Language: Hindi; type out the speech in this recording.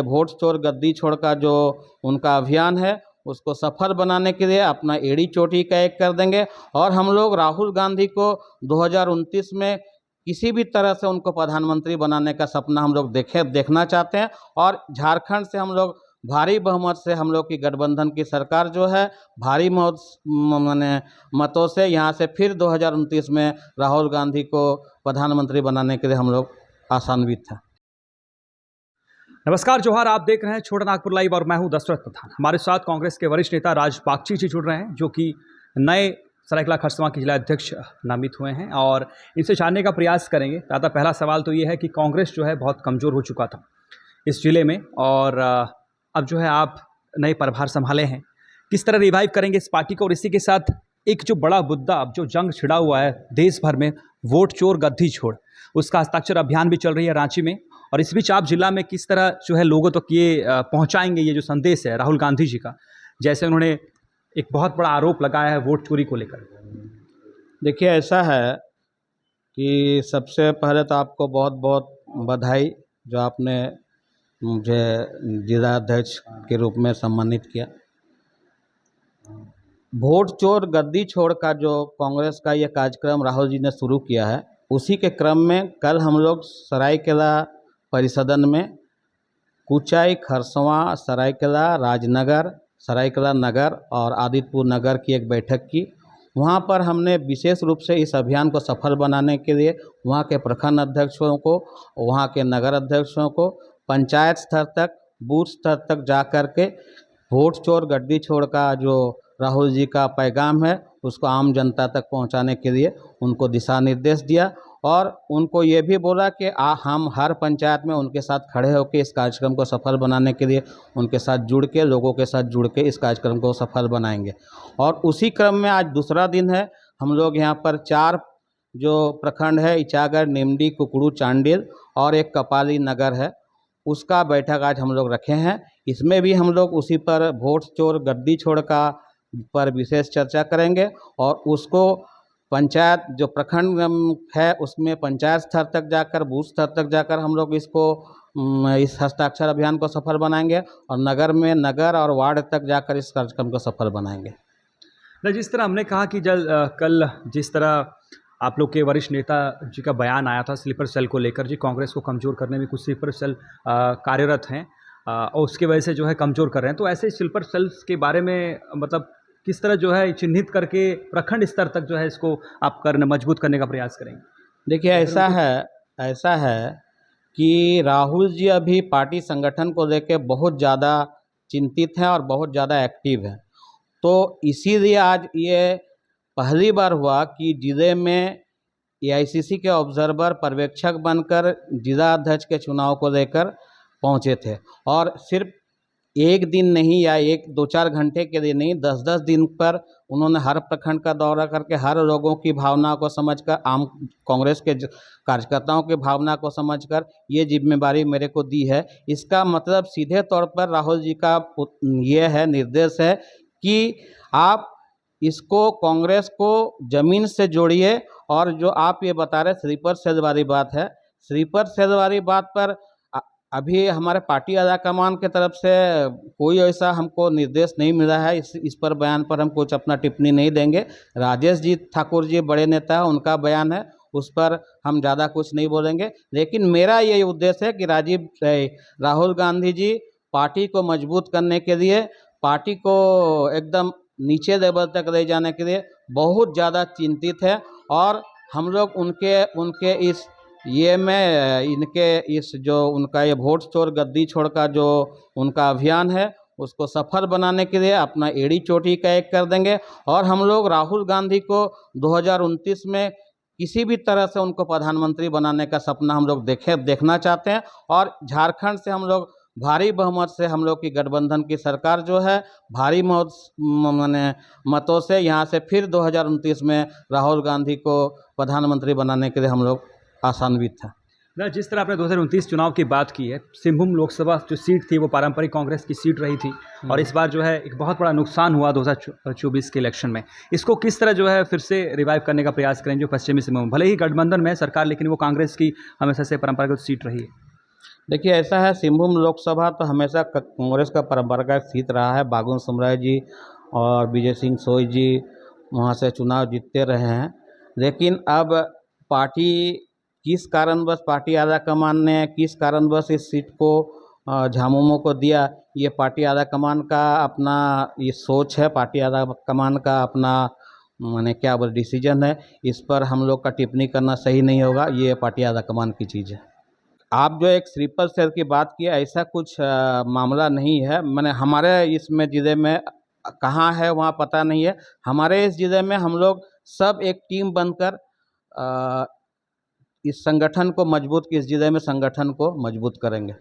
वोट चोर गद्दी छोड़ का जो उनका अभियान है उसको सफल बनाने के लिए अपना एड़ी चोटी का एक कर देंगे। और हम लोग राहुल गांधी को 2029 में किसी भी तरह से उनको प्रधानमंत्री बनाने का सपना हम लोग देखना चाहते हैं। और झारखंड से हम लोग भारी बहुमत से हम लोग की गठबंधन की सरकार जो है भारी मतों से यहाँ से फिर 2029 में राहुल गांधी को प्रधानमंत्री बनाने के लिए हम लोग आशान्वित हैं। नमस्कार, जोहार। आप देख रहे हैं छोटा नागपुर लाइव और मैं हूं दशरथ प्रधान। हमारे साथ कांग्रेस के वरिष्ठ नेता राज बागची जी जुड़ रहे हैं, जो कि नए सरायकेला खरसवां के जिला अध्यक्ष नामित हुए हैं और इनसे जानने का प्रयास करेंगे। दादा, पहला सवाल तो ये है कि कांग्रेस जो है बहुत कमज़ोर हो चुका था इस जिले में, और अब जो है आप नए प्रभार संभाले हैं, किस तरह रिवाइव करेंगे इस पार्टी को? और इसी के साथ एक जो बड़ा मुद्दा, अब जो जंग छिड़ा हुआ है देश भर में, वोट चोर गद्दी छोड़, उसका हस्ताक्षर अभियान भी चल रही है रांची में, और इस बीच आप जिला में किस तरह जो है लोगों तक ये पहुंचाएंगे ये जो संदेश है राहुल गांधी जी का, जैसे उन्होंने एक बहुत बड़ा आरोप लगाया है वोट चोरी को लेकर? देखिए, ऐसा है कि सबसे पहले तो आपको बहुत बहुत बधाई जो आपने मुझे जिला अध्यक्ष के रूप में सम्मानित किया। वोट चोर गद्दी छोड़ का जो कांग्रेस का ये कार्यक्रम राहुल जी ने शुरू किया है, उसी के क्रम में कल हम लोग सरायकेला परिसदन में कुचाई, खरसवां, सरायकेला, राजनगर, सरायकेला नगर और आदित्यपुर नगर की एक बैठक की। वहाँ पर हमने विशेष रूप से इस अभियान को सफल बनाने के लिए वहाँ के प्रखंड अध्यक्षों को, वहाँ के नगर अध्यक्षों को, पंचायत स्तर तक, बूथ स्तर तक जा कर के वोट चोर गद्दी छोड़ का जो राहुल जी का पैगाम है उसको आम जनता तक पहुंचाने के लिए उनको दिशा निर्देश दिया। और उनको ये भी बोला कि हम हर पंचायत में उनके साथ खड़े होकर इस कार्यक्रम को सफल बनाने के लिए उनके साथ जुड़ के, लोगों के साथ जुड़ के इस कार्यक्रम को सफल बनाएंगे। और उसी क्रम में आज दूसरा दिन है, हम लोग यहाँ पर 4 जो प्रखंड है, इचागढ़, निमडी, कुकड़ू, चांडिल और एक कपाली नगर है, उसका बैठक आज हम लोग रखे हैं। इसमें भी हम लोग उसी पर वोट चोर गद्दी छोड़ का पर विशेष चर्चा करेंगे और उसको पंचायत जो प्रखंड है उसमें पंचायत स्तर तक जाकर, बूथ स्तर तक जाकर हम लोग इसको इस हस्ताक्षर अभियान को सफल बनाएंगे और नगर में, नगर और वार्ड तक जाकर इस कार्यक्रम को सफल बनाएंगे। जिस तरह हमने कहा कि कल जिस तरह आप लोग के वरिष्ठ नेता जी का बयान आया था स्लीपर सेल को लेकर, जी कांग्रेस को कमज़ोर करने में कुछ स्लीपर सेल कार्यरत हैं और उसकी वजह से जो है कमज़ोर कर रहे हैं, तो ऐसे स्लीपर सेल्स के बारे में मतलब किस तरह जो है चिन्हित करके प्रखंड स्तर तक जो है इसको आप मजबूत करने का प्रयास करेंगे? देखिए, ऐसा है कि राहुल जी अभी पार्टी संगठन को लेकर बहुत ज़्यादा चिंतित हैं और बहुत ज़्यादा एक्टिव हैं। तो इसीलिए आज ये पहली बार हुआ कि जिले में एआईसीसी के ऑब्जर्वर पर्यवेक्षक बनकर जिला अध्यक्ष के चुनाव को लेकर पहुंचे थे। और सिर्फ एक दिन नहीं या 1-2-4 घंटे के लिए नहीं, 10-10 दिन पर उन्होंने हर प्रखंड का दौरा करके हर लोगों की भावना को समझकर, आम कांग्रेस के कार्यकर्ताओं की भावना को समझकर ये जिम्मेदारी मेरे को दी है। इसका मतलब सीधे तौर पर राहुल जी का ये है, निर्देश है कि आप इसको, कांग्रेस को ज़मीन से जोड़िए। और जो आप ये बता रहे स्लीपर सेल वाली बात है, स्लीपर सेल वाली बात पर अभी हमारे पार्टी आला कमान के तरफ से कोई ऐसा हमको निर्देश नहीं मिला है। इस पर बयान पर हम कुछ अपना टिप्पणी नहीं देंगे। राजेश जी ठाकुर जी बड़े नेता हैं, उनका बयान है, उस पर हम ज़्यादा कुछ नहीं बोलेंगे। लेकिन मेरा ये उद्देश्य है कि राहुल गांधी जी पार्टी को मजबूत करने के लिए, पार्टी को एकदम नीचे लेवल तक ले जाने के लिए बहुत ज़्यादा चिंतित है। और हम लोग उनके इस जो उनका ये वोट चोर गद्दी छोड़ का जो उनका अभियान है उसको सफल बनाने के लिए अपना एड़ी चोटी का एक कर देंगे। और हम लोग राहुल गांधी को 2029 में किसी भी तरह से उनको प्रधानमंत्री बनाने का सपना हम लोग देखना चाहते हैं। और झारखंड से हम लोग भारी बहुमत से हम लोग की गठबंधन की सरकार जो है भारी मतों से यहाँ से फिर 2029 में राहुल गांधी को प्रधानमंत्री बनाने के लिए हम लोग आशान्वित हैं। जिस तरह आपने 2029 चुनाव की बात की है, सिंहभूम लोकसभा जो सीट थी वो पारंपरिक कांग्रेस की सीट रही थी और इस बार जो है एक बहुत बड़ा नुकसान हुआ 2024 के इलेक्शन में। इसको किस तरह जो है फिर से रिवाइव करने का प्रयास करें? जो पश्चिमी सिंहभूम भले ही गठबंधन में सरकार, लेकिन वो कांग्रेस की हमेशा से परंपरागत सीट रही है। देखिए ऐसा है, सिंहभूम लोकसभा तो हमेशा कांग्रेस का परंपरागत सीट रहा है। बाबुल सुमराय जी और विजय सिंह सोई जी वहाँ से चुनाव जीतते रहे हैं। लेकिन अब पार्टी किस कारणवश, पार्टी आला कमान ने किस कारणवश इस सीट को झामुमो को दिया, ये पार्टी आला कमान का अपना ये सोच है, पार्टी आला कमान का अपना माने क्या बोले डिसीजन है। इस पर हम लोग का टिप्पणी करना सही नहीं होगा, ये पार्टी आला कमान की चीज़ है। आप जो एक स्लीपर सेल की बात की, ऐसा कुछ मामला नहीं है। मैंने हमारे इसमें ज़िले में कहाँ है वहाँ पता नहीं है। हमारे इस ज़िले में हम लोग सब एक टीम बनकर इस संगठन को मजबूत, इस ज़िले में संगठन को मजबूत करेंगे।